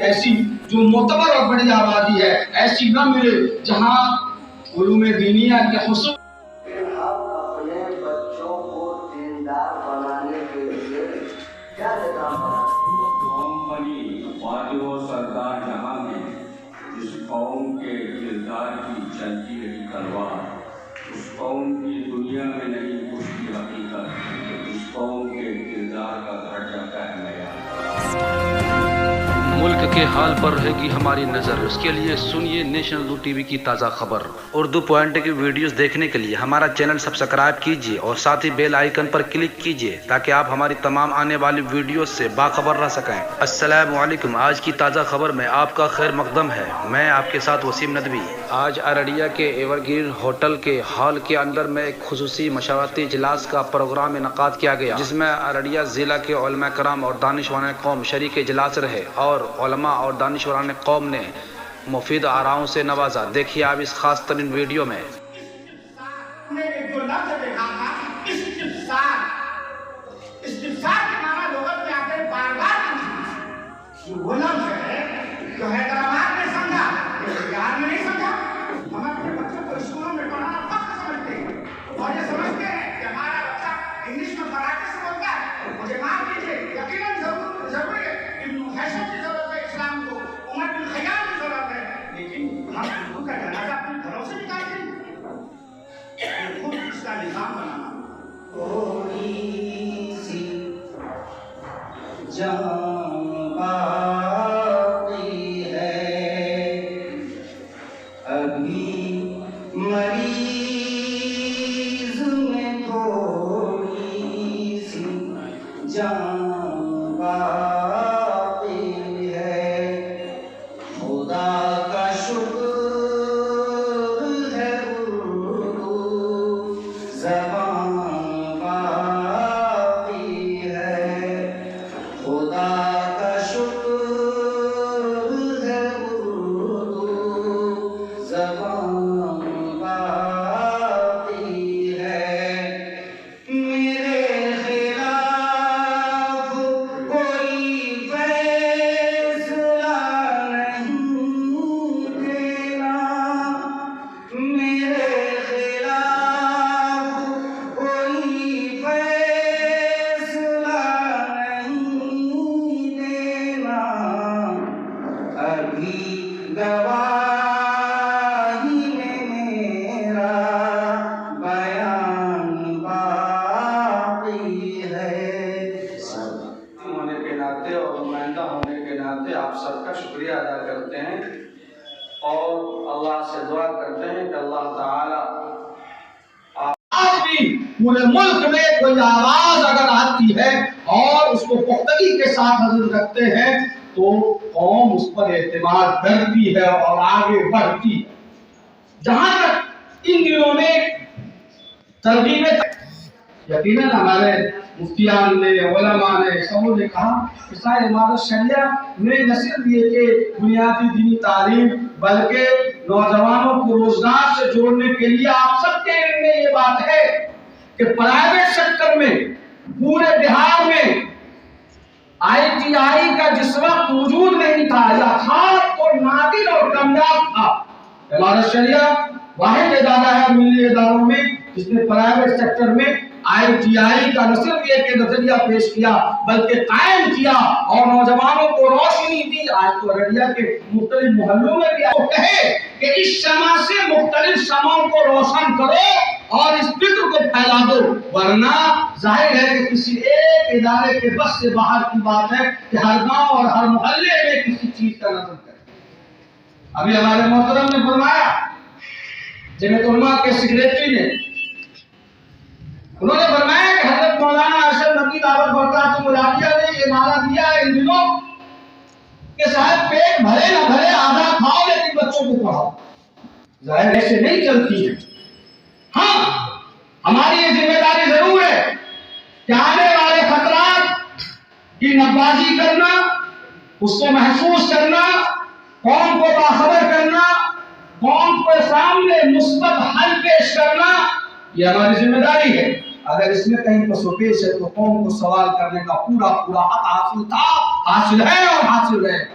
ایسی جو معتبر اور بڑی آبادی ہے ایسی نہ ملے جہاں علوم دینیہ کے خصوص اپنے بچوں کو دیندار بنانے کے لیے کیا کام کرا؟ قوم بنی واجب و سردار جہاں میں جس قوم کے کردار کی چلتی رہی تلوار، اس قوم کی دنیا میں نہیں اس کی حقیقت، اس قوم کے کردار کا گھٹ جاتا ہے معیار۔ ملک کے حال پر رہے گی ہماری نظر، اس کے لیے سنیے نیشنل اردو ٹی وی کی تازہ خبر۔ اردو پوائنٹ کی ویڈیوز دیکھنے کے لیے ہمارا چینل سبسکرائب کیجیے اور ساتھ ہی بیل آئیکن پر کلک کیجیے تاکہ آپ ہماری تمام آنے والی ویڈیوز سے باخبر رہ سکیں۔ السلام علیکم، آج کی تازہ خبر میں آپ کا خیر مقدم ہے، میں آپ کے ساتھ وسیم ندوی۔ آج ارریہ کے ایور گرین ہوٹل کے ہال کے اندر میں ایک خصوصی مشاورتی اجلاس کا پروگرام انعقاد کیا گیا، جس میں ارریہ ضلع کے علماء کرام اور دانشوران قوم شریک اجلاس رہے اور علماء اور دانشوران قوم نے مفید آراؤں سے نوازا۔ دیکھیے آپ اس خاص ترین ویڈیو میں۔ میں نے جو لفظ دیکھا تھا استفسار، استفسار کے معنی لغت میں آتے ہیں بار بار پوچھنا۔ وہ لفظ ہے جو حیدرآباد نے سمجھا، بہار میں نہیں سمجھا۔ ہم اپنے بچوں کو اسکولوں میں پڑھانا فخر سمجھتے ہیں اور یہ سمجھتے ہیں کہ ہمارا بچہ انگلش میں پڑھاتے سے بولتا ہے۔ مجھے معاف کیجیے، یقیناً ضروری ہے، ابن حیثیت کی ضرورت ہے اسلام کو، عمر بن خیام کی ضرورت ہے، لیکن ہم اردو کا جنازہ اپنے گھروں سے نکالتے ہیں، خود اس کا نظام بنانا۔ تھوڑی سی جان باقی ہے، ابھی مریض میں تھوڑی سی جان باقی ہے، خدا کا شکر ہے اردو زبان باقی ہے، خدا کا شکر ہے اردو زبان باقی ہے، میرے خلاف کوئی فیصلہ نہیں دینا، میرے خلاف کوئی فیصلہ نہیں دینا، ابھی گواہی میں میرا بیان باقی ہے۔ ہونے کے ناطے اور نمائندہ ہونے کے ناطے آپ سب کا شکریہ ادا کرتے ہیں اور اللہ سے دعا کرتے ہیں کہ اللہ تعالیٰ آج بھی پورے ملک میں کوئی آواز اگر آتی ہے اور اس کو پختگی کے ساتھ حضور رکھتے ہیں تو قوم اس پر اعتماد کرتی ہے اور آگے بڑھتی ہے۔ جہاں تک ان دنوں میں ترغیبیں یقیناً ہمارے مفتیان نے، علماء نے، سبوں نے کہا کہ صاحب امارت شریعہ نے نہ صرف یہ کہ بنیادی دینی تعلیم بلکہ نوجوانوں کو روزگار سے جوڑنے کے لیے آپ سب کے علم میں یہ بات ہے کہ پرائیویٹ سیکٹر میں پورے بہار میں ITI کا جس وقت وجود نہیں تھا یا تھا تو نادر اور کمیاب تھا، امارت شریعہ واحد ادارہ ہے ملی اداروں میں جس نے پرائیویٹ سیکٹر میں ITI کا نہ صرف یہ کہ نظریہ پیش کیا بلکہ قائم کیا اور نوجوانوں کو روشنی دی۔ آج تو ارریہ کے مختلف محلوں میں بھی وہ کہے کہ اس شمع سے مختلف شمعوں کو روشن کرو اور اس فکر کو پھیلا دو، ورنہ ظاہر ہے کہ کسی ایک ادارے کے بس سے باہر کی بات ہے کہ ہر گاؤں اور ہر محلے میں کسی چیز کا نظر کرے۔ ابھی ہمارے محترم نے فرمایا، جمعیت علماء کے سیکریٹری نے، انہوں نے فرمایا کہ حضرت مولانا ارشد نقوی دعوت برکاتہ العالیہ نے یہ نعرہ دیا ہے ان دنوں کہ صاحب پیٹ بھرے نہ بھرے آدھا کھاؤ لیکن بچوں کو پڑھاؤ۔ ظاہر ایسے نہیں چلتی ہے۔ ہاں، ہماری یہ ذمہ داری ضرور ہے کہ آنے والے خطرات کی نبازی کرنا، اس کو محسوس کرنا، قوم کو باخبر کرنا، قوم کے سامنے مثبت حل پیش کرنا، یہ ہماری ذمہ داری ہے۔ اگر اس میں کہیں پس و پیش ہے تو قوم کو سوال کرنے کا پورا حق حاصل تھا، حاصل ہے اور حاصل رہے گا۔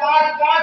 5-5,